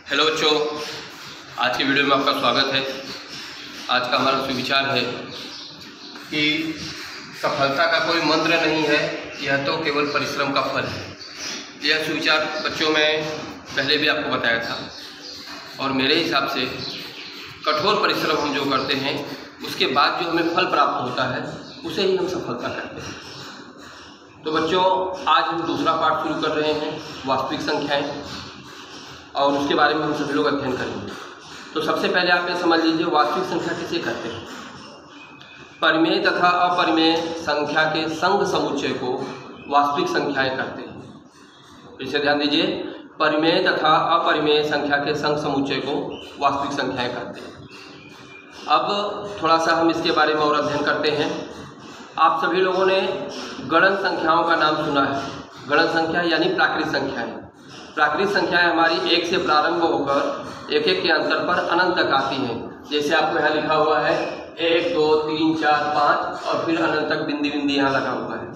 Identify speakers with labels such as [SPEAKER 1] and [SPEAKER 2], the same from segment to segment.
[SPEAKER 1] Hello बच्चों, आज की वीडियो में आपका स्वागत है। आज का हमारा सुविचार है कि सफलता का कोई मंत्र नहीं है, यह तो केवल परिश्रम का फल है। यह सुविचार बच्चों में पहले भी आपको बताया था और मेरे हिसाब से कठोर परिश्रम हम जो करते हैं उसके बाद जो हमें फल प्राप्त होता है उसे ही हम सफलता कहते हैं। तो बच्चों, आज हम दूसरा पाठ शुरू कर रहे हैं, वास्तविक संख्याएँ, और उसके बारे में हम सभी लोग अध्ययन करेंगे। तो सबसे पहले आप ये समझ लीजिए वास्तविक संख्या किसे कहते हैं। परिमेय तथा अपरिमेय संख्या के संग समुच्चय को वास्तविक संख्याएं कहते हैं। इसे ध्यान दीजिए, परिमेय तथा अपरिमेय संख्या के संग समुच्चय को वास्तविक संख्याएं कहते हैं। अब थोड़ा सा हम इसके बारे में और अध्ययन करते हैं। आप सभी लोगों ने गणन संख्याओं का नाम सुना है। गणन संख्या यानी प्राकृत संख्याएं। प्राकृत संख्याएं हमारी एक से प्रारंभ होकर एक एक के अंतर पर अनंत तक आती हैं। जैसे आपको यहाँ लिखा हुआ है 1 2 3 4 5 और फिर अनंत तक बिंदी बिंदी यहाँ लगा हुआ है।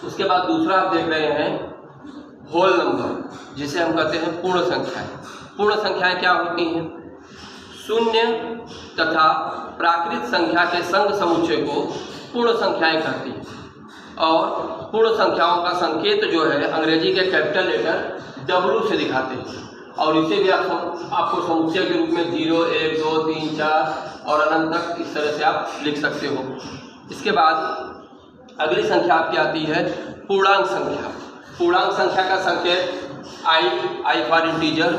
[SPEAKER 1] उसके बाद दूसरा आप देख रहे हैं होल नंबर, जिसे हम कहते हैं पूर्ण संख्याएं। पूर्ण संख्याएं क्या होती हैं? शून्य तथा प्राकृत संख्या के संग समुच्चय को पूर्ण संख्याएं कहती हैं। और पूर्ण संख्याओं का संकेत जो है अंग्रेजी के कैपिटल लेटर W से दिखाते हैं और इसे भी आपको समुच्चय के रूप में 0 1 2 3 4 और अनंत तक इस तरह से आप लिख सकते हो। इसके बाद अगली संख्या आपकी आती है पूर्णांक संख्या। पूर्णांक संख्या का संकेत I फॉर इंटीजर।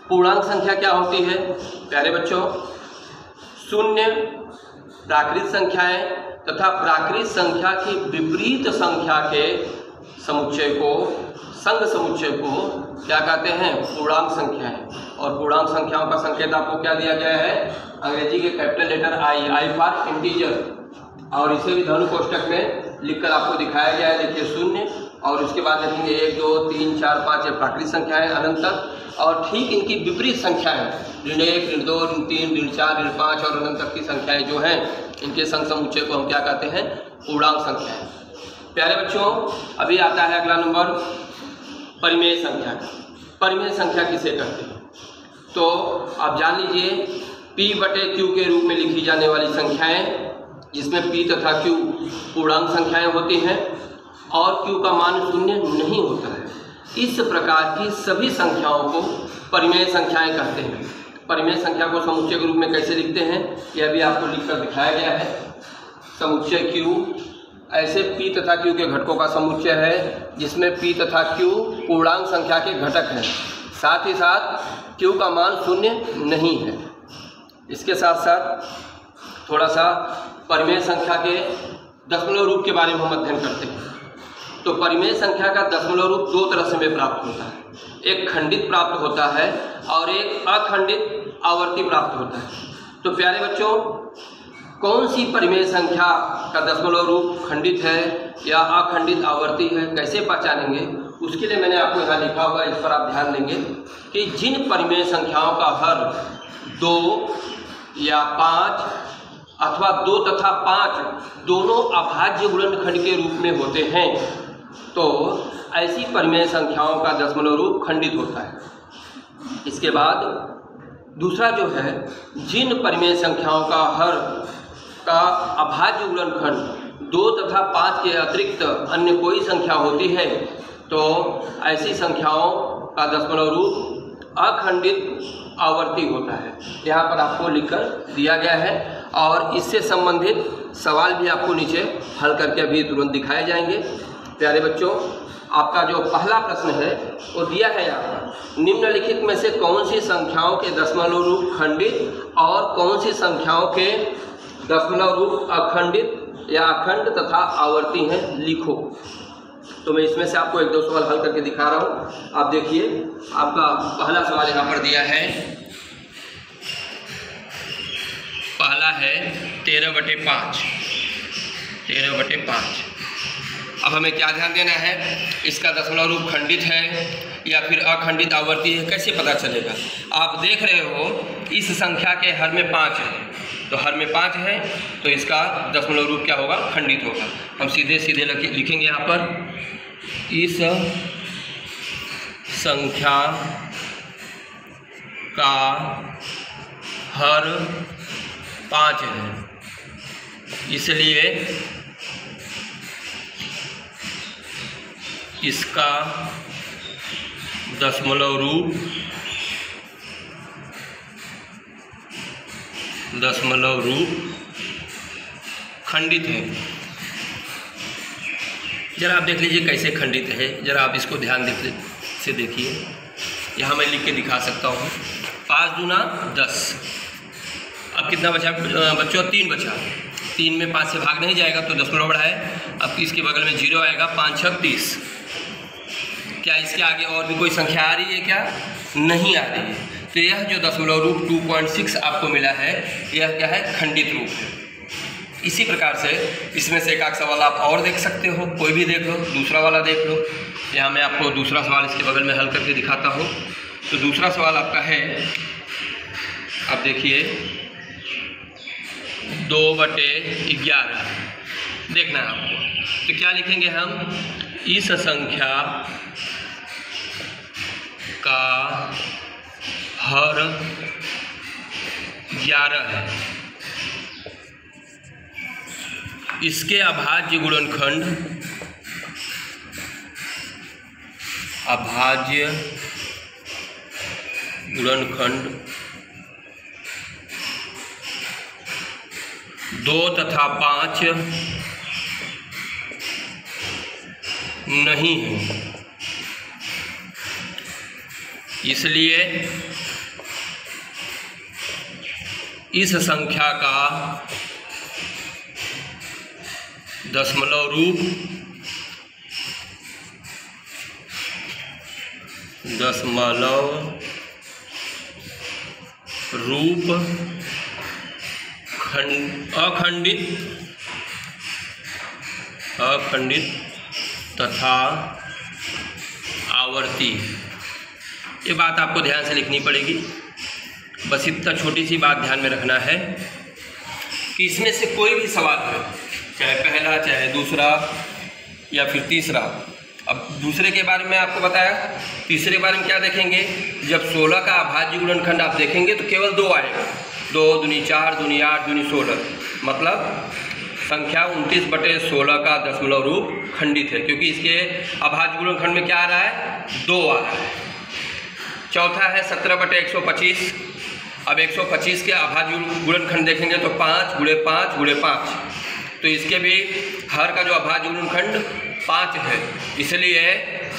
[SPEAKER 1] पूर्णांक संख्या क्या होती है प्यारे बच्चों? शून्य, प्राकृत संख्याएं तथा प्राकृत संख्या की विपरीत संख्या के समुच्चय को, संग समुच्चय को क्या कहते हैं? पूर्णांक संख्याएं। और पूर्णांक संख्याओं का संकेत आपको क्या दिया गया है? अंग्रेजी के capital letter I for integer, और इसे भी धनु कोष्टक में लिखकर आपको दिखाया गया है। देखिए शून्य और उसके बाद लिखेंगे 1 2 3 4 5 ये प्राकृत संख्याएं अनंत तक, और ठीक इनकी विपरीत संख्याएं ऋण 1 ऋण 2 ऋण 3 ऋण 4 ऋण 5 और अनंत तक की संख्याएं जो हैं इनके संग समुच्चय को हम क्या कहते हैं? पूर्णांक संख्याएं। प्यारे बच्चों, अभी आता है अगला नंबर परिमेय संख्या। परिमेय संख्या किसे कहते हैं? तो आप जान लीजिए P/Q के रूप में लिखी जाने वाली संख्याएं, जिसमें P तथा Q पूर्णांक संख्याएं होती हैं और Q का मान शून्य नहीं होता है। इस प्रकार की सभी संख्याओं को परिमेय संख्याएं कहते हैं। परिमेय संख्या को समुच्चय के रूप में कैसे लिखते हैं यह भी आपको लिखकर दिखाया गया है। समुच्चय Q ऐसे P तथा Q के घटकों का समुच्चय है जिसमें P तथा Q पूर्णांक संख्या के घटक हैं, साथ ही साथ Q का मान शून्य नहीं है। इसके साथ साथ थोड़ा सा परिमेय संख्या के दशमलव रूप के बारे में हम अध्ययन करते हैं। तो परिमेय संख्या का दशमलव रूप दो तरह से हमें प्राप्त होता है, एक खंडित प्राप्त होता है और एक अखंडित आवर्ती प्राप्त होता है। तो प्यारे बच्चों, कौन सी परिमेय संख्या का दशमलव रूप खंडित है या अखंडित आवर्ती है, कैसे पहचानेंगे? उसके लिए मैंने आपको यहाँ लिखा हुआ है, इस पर आप ध्यान देंगे कि जिन परिमेय संख्याओं का हर 2 या 5 अथवा 2 तथा 5 दोनों अभाज्य गुणनखंड के रूप में होते हैं, तो ऐसी परिमेय संख्याओं का दशमलव रूप खंडित होता है। इसके बाद दूसरा जो है, जिन परिमेय संख्याओं का हर का अभाज्य गुणनखंड 2 तथा 5 के अतिरिक्त अन्य कोई संख्या होती है, तो ऐसी संख्याओं का दशमलव रूप अखंडित आवर्ती होता है। यहाँ पर आपको लिखकर दिया गया है और इससे संबंधित सवाल भी आपको नीचे हल करके अभी तुरंत दिखाए जाएंगे। प्यारे बच्चों, आपका जो पहला प्रश्न है वो दिया है यहाँ पर, निम्नलिखित में से कौन सी संख्याओं के दशमलव रूप खंडित और कौन सी संख्याओं के दशमलव रूप अखंडित या अखंड तथा आवर्ती हैं, लिखो। तो मैं इसमें से आपको 1-2 सवाल हल करके दिखा रहा हूँ। आप देखिए, आपका पहला सवाल यहाँ पर दिया है, पहला है 13/5। 13/5। अब हमें क्या ध्यान देना है? इसका दशमलव रूप खंडित है या फिर अखंडित आवर्ती है, कैसे पता चलेगा? आप देख रहे हो इस संख्या के हर में 5 है, तो हर में 5 है तो इसका दशमलव रूप क्या होगा? खंडित होगा। हम सीधे सीधे लिखेंगे यहाँ पर, इस संख्या का हर 5 है, इसलिए इसका दशमलव रूप खंडित है। जरा आप देख लीजिए कैसे खंडित है, जरा आप इसको ध्यान से देखिए। यहाँ मैं लिख के दिखा सकता हूँ। 5 दूना 10। अब कितना बचा बच्चों? 3 बचा। 3 में 5 से भाग नहीं जाएगा तो दशमलव बढ़ाए। अब इसके बगल में 0 आएगा। 5 6 30। क्या इसके आगे और भी कोई संख्या आ रही है क्या? नहीं आ रही है। तो यह जो दशमलव रूप 2.6 आपको मिला है, यह क्या है? खंडित रूप है। इसी प्रकार से इसमें से एक आध सवाल आप और देख सकते हो, कोई भी देख लो, दूसरा वाला देख लो। यहाँ मैं आपको दूसरा सवाल इसके बगल में हल करके दिखाता हूँ। तो दूसरा सवाल आपका है, आप देखिए 2/11 देखना है आपको। तो क्या लिखेंगे हम? इस संख्या का हर 11 है, इसके अभाज्य गुणनखंड 2 तथा 5 नहीं है, इसलिए इस संख्या का दशमलव रूप अखंडित तथा आवर्ती। ये बात आपको ध्यान से लिखनी पड़ेगी। बस इतना छोटी सी बात ध्यान में रखना है कि इसमें से कोई भी सवाल हो, चाहे पहला, चाहे दूसरा या फिर तीसरा। अब दूसरे के बारे में आपको बताया, तीसरे के बारे में क्या देखेंगे? जब 16 का अभाज्य गुणनखंड आप देखेंगे तो केवल 2 आएगा। 2 दूनी 4, दूनी 8, दूनी 16, मतलब संख्या 29/16 का दशमलव रूप खंडित है, क्योंकि इसके अभाज्य गुणनखंड में क्या आ रहा है? 2 आ रहा है। चौथा है 17/125। अब 125 के अभाज्य गुणनखंड देखेंगे तो 5 × 5 × 5, तो इसके भी हर का जो अभाज्य गुणनखंड 5 है, इसलिए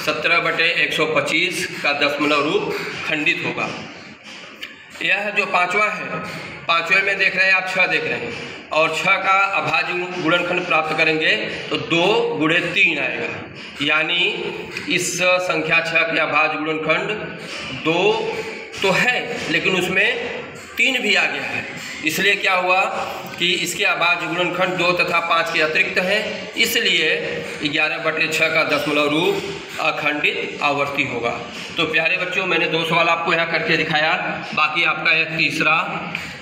[SPEAKER 1] 17/125 का दशमलव रूप खंडित होगा। यह जो पांचवा है, पांचवे में देख रहे हैं आप 6 देख रहे हैं, और 6 का अभाज्य गुणनखंड प्राप्त करेंगे तो 2 × 3 आएगा, यानी इस संख्या 6 के अभाज्य गुणनखंड 2 तो है, लेकिन उसमें 3 भी आ गया है। इसलिए क्या हुआ कि इसके अभाज्य गुणनखंड 2 तथा 5 के अतिरिक्त है, इसलिए 11/6 का दशमलव रूप अखंडित आवर्ती होगा। तो प्यारे बच्चों, मैंने 2 सवाल आपको यहाँ करके दिखाया, बाकी आपका यह तीसरा,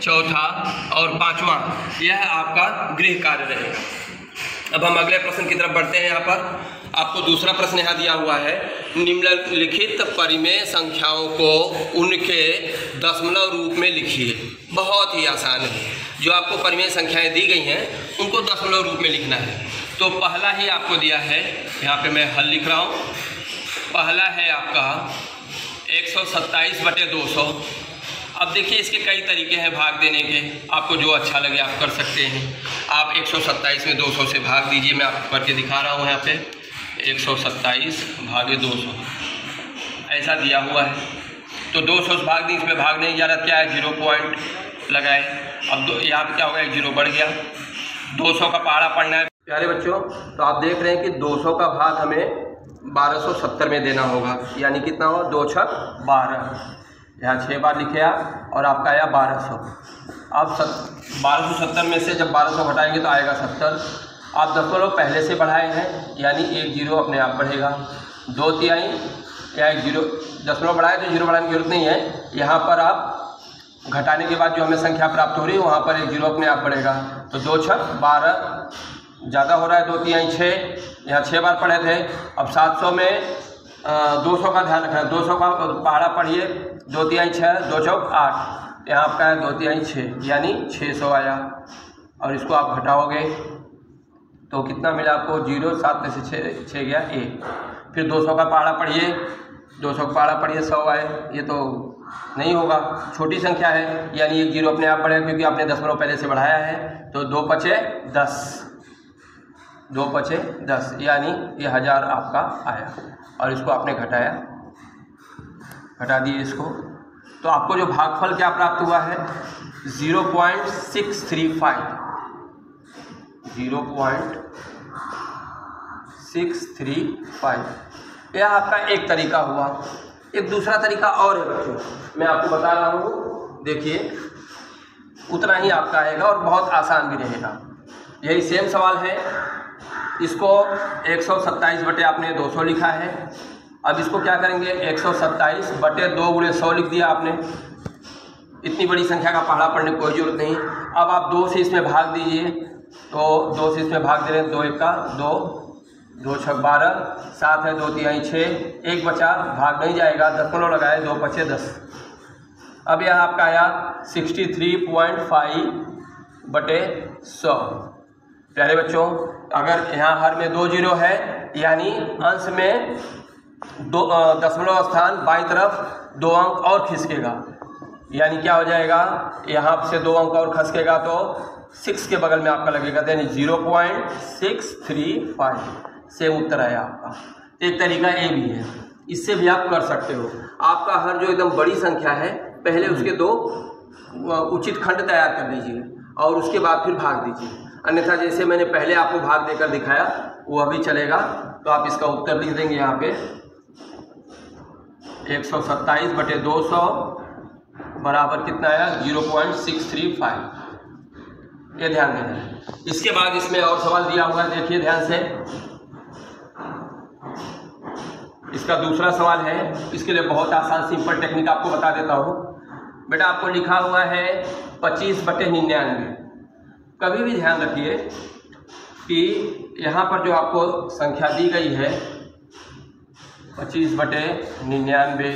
[SPEAKER 1] चौथा और 5वां यह आपका गृह कार्य रहेगा। अब हम अगले प्रश्न की तरफ बढ़ते हैं। यहाँ पर आपको दूसरा प्रश्न यहाँ दिया हुआ है, निम्नलिखित परिमेय संख्याओं को उनके दशमलव रूप में लिखिए। बहुत ही आसान है, जो आपको परिमेय संख्याएं दी गई हैं उनको दशमलव रूप में लिखना है। तो पहला ही आपको दिया है, यहाँ पे मैं हल लिख रहा हूँ। पहला है आपका 127/200। अब देखिए इसके कई तरीके हैं भाग देने के, आपको जो अच्छा लगे आप कर सकते हैं। आप 127 में 200 से भाग दीजिए, मैं आपको करके दिखा रहा हूँ। यहाँ पे 127/200 ऐसा दिया हुआ है, तो 200 से भाग दी, इसमें भाग नहीं जा रहा, क्या है 0 पॉइंट लगाए। अब यहाँ पे क्या होगा, 1 0 बढ़ गया। 200 का पहाड़ा पढ़ना है प्यारे बच्चों। तो आप देख रहे हैं कि 200 का भाग हमें 1270 में देना होगा, यानी कितना हो, 2 × 6 = 12। यहाँ 6 बार लिखे आप, और आपका आया 1200। अब 1270 में से जब 1200 घटाएंगे तो आएगा 70। आप दशमलव पहले से बढ़ाए हैं, यानी 1 0 अपने आप बढ़ेगा। 2 तिहाई या 1 0 दशमलव बढ़ाए तो 0 बढ़ाने की जरूरत नहीं है। यहाँ पर आप घटाने के बाद जो हमें संख्या प्राप्त हो रही है वहाँ पर 1 0 अपने आप बढ़ेगा। तो 2 × 6 = 12, ज़्यादा हो रहा है, 2 तिहाई 6, यहाँ 6 बार पढ़े थे। अब 700 में 200 का ध्यान रखना। 200 का पहाड़ा पढ़िए, 2 तिहाई 6, 2 चौक 8, यहाँ आपका है 2 तिहाई 6 यानी 600 आया। और इसको आप घटाओगे तो कितना मिला आपको? 0, 7 में से 6 गया 1। फिर 200 का पहाड़ा पढ़िए, 200 का पहाड़ा पढ़िए 100 आए। ये तो नहीं होगा, छोटी संख्या है यानी एक 0 अपने आप बढ़ेगा क्योंकि आपने दशमलव पहले से बढ़ाया है। तो 2 पचे 10, 2 पचे 10 यानी ये 1000 आपका आया। और इसको आपने घटाया, घटा दिए इसको, तो आपको जो भागफल क्या प्राप्त हुआ है? 0.635, 0.635। यह आपका एक तरीका हुआ। एक दूसरा तरीका और है बच्चों, मैं आपको बता रहा हूँ, देखिए उतना ही आपका आएगा और बहुत आसान भी रहेगा। यही सेम सवाल है, इसको 127 बटे आपने 200 लिखा है। अब इसको क्या करेंगे? 127 बटे 2 गुणे 100 लिख दिया आपने। इतनी बड़ी संख्या का पहाड़ा पढ़ने की कोई जरूरत नहीं। अब आप 2 से इसमें भाग दीजिए, तो 2 से इसमें भाग दे रहे हैं, 2 1 का 2, 2 6 12, 7 है 2 तिहाई 6, 1 बचा, भाग नहीं जाएगा, दशमलव लगाए, 2 पचे 10। अब यह आपका आया 63.5 बटे 100। प्यारे बच्चों, अगर यहाँ हर में 2 0 है यानी अंश में दशमलव स्थान बाईं तरफ 2 अंक और खिसकेगा, यानी क्या हो जाएगा? यहाँ से 2 अंक और खिसकेगा तो 6 के बगल में आपका लगेगा, यानी 0.635 सेम उत्तर आया आपका। एक तरीका ये भी है, इससे भी आप कर सकते हो। आपका हर जो एकदम बड़ी संख्या है पहले उसके 2 उचित खंड तैयार कर लीजिए और उसके बाद फिर भाग दीजिए, अन्यथा जैसे मैंने पहले आपको भाग देकर दिखाया वो अभी चलेगा। तो आप इसका उत्तर लिख देंगे यहाँ पे 127 बटे 200 बराबर कितना आया? 0.635। ये ध्यान देना है। इसके बाद इसमें और सवाल दिया हुआ है, देखिए ध्यान से। इसका दूसरा सवाल है, इसके लिए बहुत आसान सिंपल टेक्निक आपको बता देता हूँ। बेटा आपको लिखा हुआ है 25 बटे 99। कभी भी ध्यान रखिए कि यहाँ पर जो आपको संख्या दी गई है 25 बटे 99,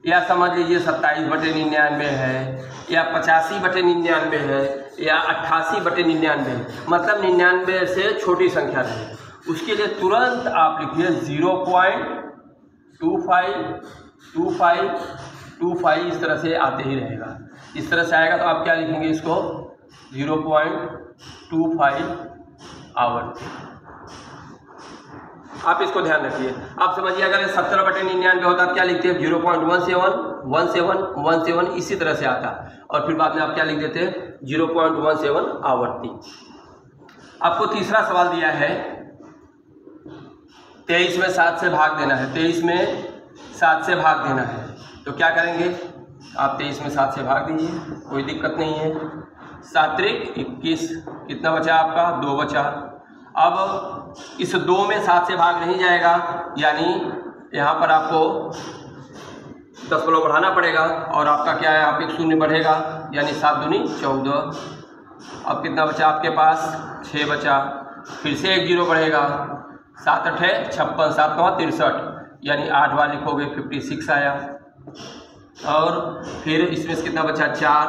[SPEAKER 1] या समझ लीजिए 27 बटे 99 है, या 85 बटे 99 है, या 88 बटे 99 है, मतलब 99 से छोटी संख्या रहे, उसके लिए तुरंत आप लिखिए 0.2525, इस तरह से आते ही रहेगा। इस तरह से आएगा तो आप क्या लिखेंगे? इसको 0.25 आवर्ती। आप इसको ध्यान रखिए। आप समझिए अगर 70 बटे 99 होता तो क्या लिखते हैं? 0.17 इसी तरह से आता, और फिर बाद में आप क्या लिख देते हैं? 0.17 आवर्ती। आपको तीसरा सवाल दिया है, 23 में 7 से भाग देना है, 23 में 7 से भाग देना है। तो क्या करेंगे? आप 23 में 7 से भाग दीजिए, कोई दिक्कत नहीं है। 7 त्रिक 21, कितना बचा आपका? 2 बचा। अब इस 2 में 7 से भाग नहीं जाएगा, यानी यहाँ पर आपको दशमलव बढ़ाना पड़ेगा और आपका क्या है? आप एक शून्य बढ़ेगा, यानी 7 दूनी 14। अब कितना बचा आपके पास? 6 बचा। फिर से एक 0 बढ़ेगा, 7 8 56, 7 9 63, यानी 8 बार लिखोगे 56 आया। और फिर इसमें से कितना बचा? 4,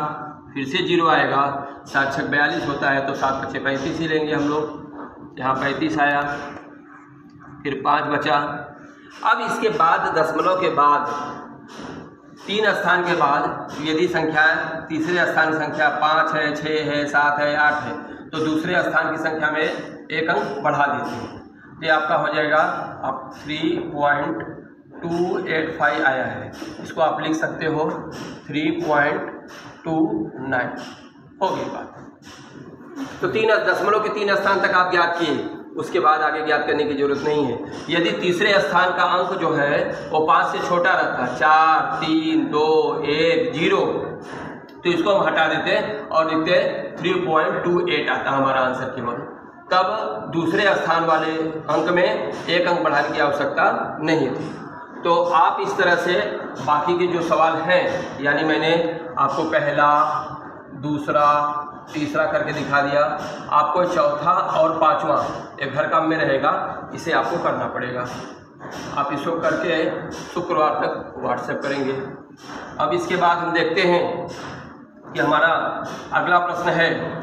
[SPEAKER 1] फिर से 0 आएगा, 7 6 42 होता है, तो 7 5 35 ही लेंगे हम लोग, यहाँ 35 आया। फिर 5 बचा। अब इसके बाद दशमलव के बाद 3 स्थान के बाद यदि संख्या तीसरे स्थान की संख्या 5 है, 6 है, 7 है, 8 है, तो दूसरे स्थान की संख्या में 1 अंक बढ़ा देते हैं। ये आपका हो जाएगा, अब 3.285 आया है, इसको आप लिख सकते हो 3.29। हो गई बात। तो 3 दशमलव के 3 स्थान तक आप ज्ञात किए, उसके बाद आगे ज्ञात करने की जरूरत नहीं है। यदि तीसरे स्थान का अंक जो है वो 5 से छोटा रहता, 4 3 2 1 0, तो इसको हम हटा देते और लिखते 3.28 आता हमारा आंसर केवल। तब दूसरे स्थान वाले अंक में 1 अंक बढ़ाने की आवश्यकता नहीं थी। तो आप इस तरह से बाकी के जो सवाल हैं, यानी मैंने आपको पहला, दूसरा, तीसरा करके दिखा दिया, आपको चौथा और 5वां एक घर काम में रहेगा, इसे आपको करना पड़ेगा। आप इसको करके शुक्रवार तक व्हाट्सएप करेंगे। अब इसके बाद हम देखते हैं कि हमारा अगला प्रश्न है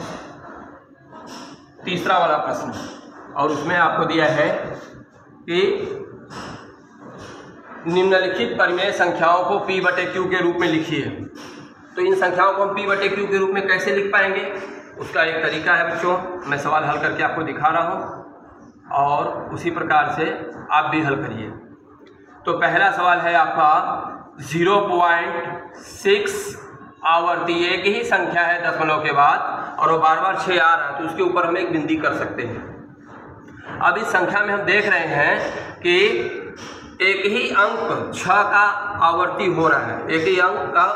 [SPEAKER 1] तीसरा वाला प्रश्न, और उसमें आपको दिया है कि निम्नलिखित परिमेय संख्याओं को P/Q के रूप में लिखिए। तो इन संख्याओं को हम P/Q के रूप में कैसे लिख पाएंगे, उसका एक तरीका है बच्चों, मैं सवाल हल करके आपको दिखा रहा हूँ और उसी प्रकार से आप भी हल करिए। तो पहला सवाल है आपका 0.6 आवर्ती, एक ही संख्या है दशमलव के बाद और वो बार बार 6 आ रहा है, तो उसके ऊपर हम एक बिंदी कर सकते हैं। अब इस संख्या में हम देख रहे हैं कि एक ही अंक 6 का आवर्ती हो रहा है, एक ही अंक का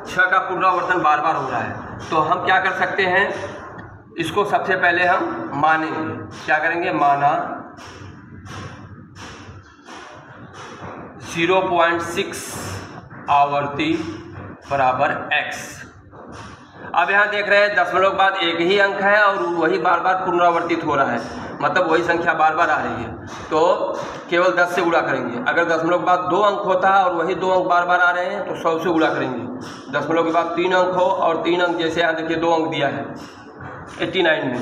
[SPEAKER 1] 6 का पुनरावर्तन बार बार हो रहा है। तो हम क्या कर सकते हैं, इसको सबसे पहले हम मानेंगे। क्या करेंगे, माना 0.6 आवर्ती बराबर x। अब यहाँ देख रहे हैं दशमलव के बाद एक ही अंक है और वही बार बार पुनरावर्तित हो रहा है, मतलब वही संख्या बार बार आ रही है, तो केवल 10 से गुणा करेंगे। अगर दशमलव के बाद 2 अंक होता है और वही 2 अंक बार बार आ रहे हैं तो 100 से गुणा करेंगे। दशमलव के बाद 3 अंक हो और 3 अंक, जैसे यहाँ देखिए 2 अंक दिया है 89 में,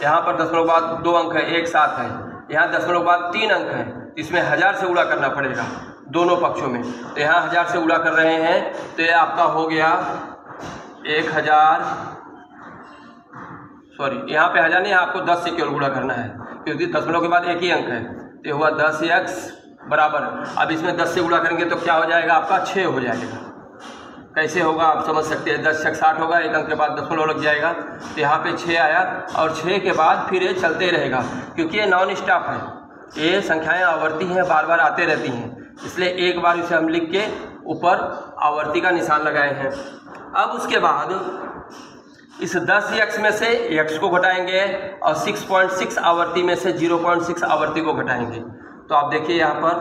[SPEAKER 1] यहाँ पर दशमलव के बाद 2 अंक है, एक साथ है, यहाँ दशमलव के बाद 3 अंक है, इसमें 1000 से गुणा करना पड़ेगा दोनों पक्षों में। तो यहाँ 1000 से गुणा कर रहे हैं तो ये आपका हो गया 1000, सॉरी यहाँ पे 1000 नहीं, आपको 10 से केवल गुणा करना है क्योंकि दशमलव के बाद एक ही अंक है। तो हुआ 10x बराबर, अब इसमें 10 से गुणा करेंगे तो क्या हो जाएगा आपका 6 हो जाएगा। कैसे होगा आप समझ सकते हैं, 10 6 60 होगा, एक अंक के बाद दशमलव लग जाएगा, तो यहाँ पे 6 आया और 6 के बाद फिर ये चलते रहेगा क्योंकि ये नॉन स्टॉप है, ये संख्याएँ आवर्ती हैं, बार बार आते रहती हैं, इसलिए एक बार इसे हम लिख के ऊपर आवर्ती का निशान लगाए हैं। अब उसके बाद इस 10x में से x को घटाएंगे और 6.6 आवर्ती में से 0.6 आवर्ती को घटाएंगे। तो आप देखिए यहाँ पर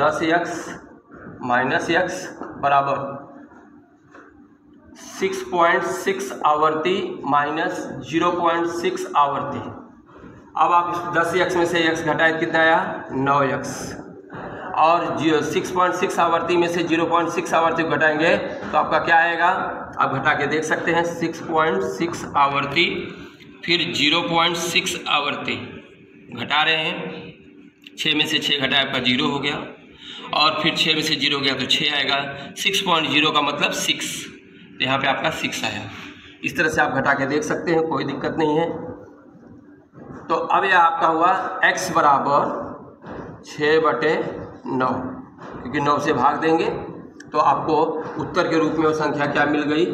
[SPEAKER 1] 10x माइनस x बराबर 6.6 आवर्ती माइनस 0.6 आवर्ती। अब आप इस 10x में से x घटाए कितना आया 9x, और 6.6 आवर्ती में से 0.6 आवर्ती घटाएंगे तो आपका क्या आएगा, आप घटा के देख सकते हैं। 6.6 आवर्ती फिर 0.6 आवर्ती घटा रहे हैं, 6 में से 6 घटाए आपका 0 हो गया, और फिर 6 में से 0 गया तो 6 आएगा। 6.0 का मतलब 6, तो यहाँ पे आपका 6 आया। इस तरह से आप घटा के देख सकते हैं, कोई दिक्कत नहीं है। तो अब यह आपका हुआ x बराबर 6/9, क्योंकि 9 से भाग देंगे तो आपको उत्तर के रूप में वो संख्या क्या मिल गई।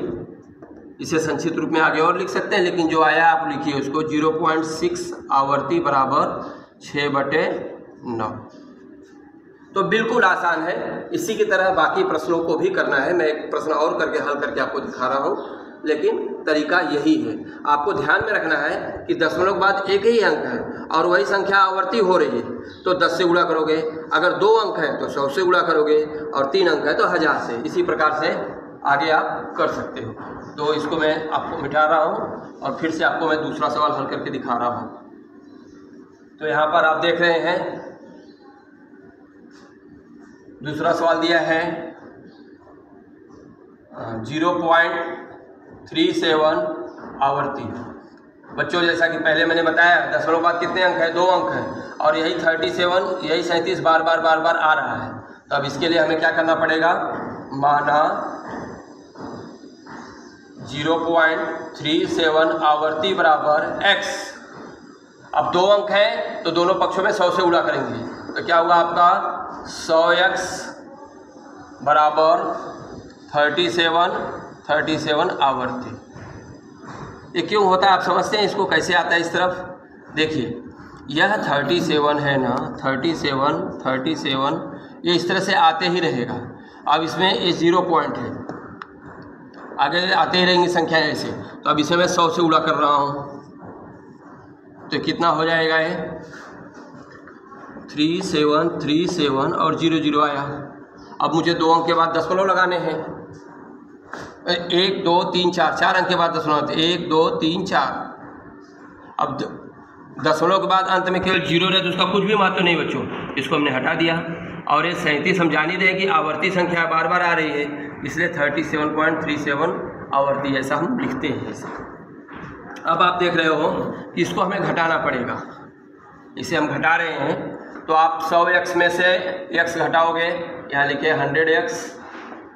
[SPEAKER 1] इसे संक्षिप्त रूप में आगे और लिख सकते हैं, लेकिन जो आया आप लिखिए उसको 0.6 आवर्ती बराबर 6/9। तो बिल्कुल आसान है, इसी की तरह बाकी प्रश्नों को भी करना है। मैं एक प्रश्न और करके हल करके आपको दिखा रहा हूँ, लेकिन तरीका यही है। आपको ध्यान में रखना है कि दशमलव के बाद एक ही अंक है और वही संख्या आवर्ती हो रही है, तो 10 से गुणा करोगे। अगर 2 अंक हैं तो 100 से गुणा करोगे, और 3 अंक है तो 1000 से। इसी प्रकार से आगे आप कर सकते हो। तो इसको मैं आपको मिटा रहा हूँ और फिर से आपको मैं दूसरा सवाल हल करके दिखा रहा हूँ। तो यहाँ पर आप देख रहे हैं दूसरा सवाल दिया है 0.37 आवर्ती। बच्चों जैसा कि पहले मैंने बताया, दशमलव बाद कितने अंक है, 2 अंक है, और यही 37 यही 37 बार बार आ रहा है। तो अब इसके लिए हमें क्या करना पड़ेगा, माना 0.37 आवर्ती बराबर x। अब 2 अंक है तो दोनों पक्षों में 100 से गुणा करेंगे, तो क्या हुआ आपका 100x बराबर 37 आवर्ती। ये क्यों होता है आप समझते हैं, इसको कैसे आता है इस तरफ। देखिए यह 37 है ना, 37 ये इस तरह से आते ही रहेगा। अब इसमें ये 0 पॉइंट है, आगे आते ही रहेंगी संख्या ऐसे। तो अब इसे मैं 100 से गुणा कर रहा हूँ, तो कितना हो जाएगा ये 37 और 0 आया। अब मुझे 2 अंक के बाद दशमलव लगाने हैं, 1 2 3 4 अंक के बाद दशमलव, 1 2 3 4। अब दशमलव के बाद अंत में केवल 0 रहे तो उसका कुछ भी महत्व नहीं बच्चों, इसको हमने हटा दिया। और ये 37 हम जान ही रहे कि आवर्ती संख्या बार बार आ रही है, इसलिए 37.37 आवर्ती ऐसा हम लिखते हैं। अब आप देख रहे हो कि इसको हमें घटाना पड़ेगा, इसे हम घटा रहे हैं। तो आप 100x में से x घटाओगे, यहाँ लिखे 100x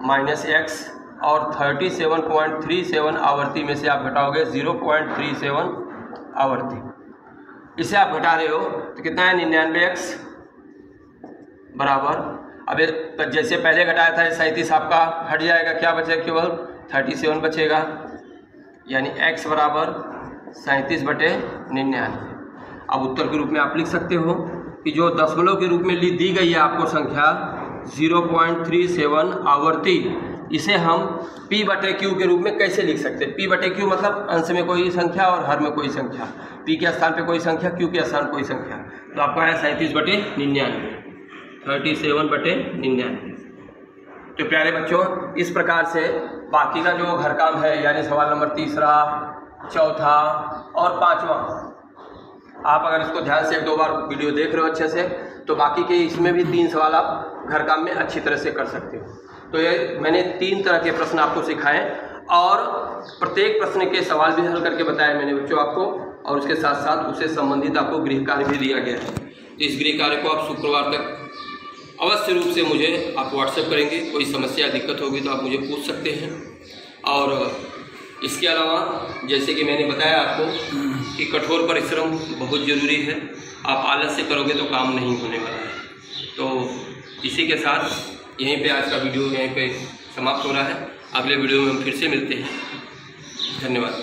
[SPEAKER 1] माइनस x, और 37.37 आवर्ती में से आप घटाओगे 0.37 आवर्ती, इसे आप घटा रहे हो तो कितना है 99x बराबर। अब तो जैसे पहले घटाया था 37 आपका हट जाएगा, क्या बचेगा, केवल 37 बचेगा, यानी x बराबर 37/99। अब उत्तर के रूप में आप लिख सकते हो कि जो दशमलव के रूप में दी गई है आपको संख्या 0.37 आवर्ती, इसे हम p/q के रूप में कैसे लिख सकते हैं। p/q मतलब अंश में कोई संख्या और हर में कोई संख्या, p के स्थान पे कोई संख्या, q के स्थान कोई संख्या। तो आपका है 37/99, 37/99। तो प्यारे बच्चों, इस प्रकार से बाकी का जो घर काम है, यानी सवाल नंबर 3, 4 और 5वां, आप अगर इसको ध्यान से 1-2 बार वीडियो देख रहे हो अच्छे से, तो बाकी के इसमें भी 3 सवाल आप घर काम में अच्छी तरह से कर सकते हो। तो ये मैंने 3 तरह के प्रश्न आपको सिखाए, और प्रत्येक प्रश्न के सवाल भी हल करके बताया मैंने बच्चों आपको, और उसके साथ साथ उससे संबंधित आपको गृह कार्य भी दिया गया है। तो इस गृह कार्य को आप शुक्रवार तक अवश्य रूप से मुझे आप व्हाट्सएप करेंगे। कोई समस्या दिक्कत होगी तो आप मुझे पूछ सकते हैं। और इसके अलावा जैसे कि मैंने बताया आपको कि कठोर परिश्रम बहुत ज़रूरी है, आप आलस से करोगे तो काम नहीं होने वाला है। तो इसी के साथ यहीं पे आज का वीडियो यहीं पे समाप्त हो रहा है। अगले वीडियो में हम फिर से मिलते हैं। धन्यवाद।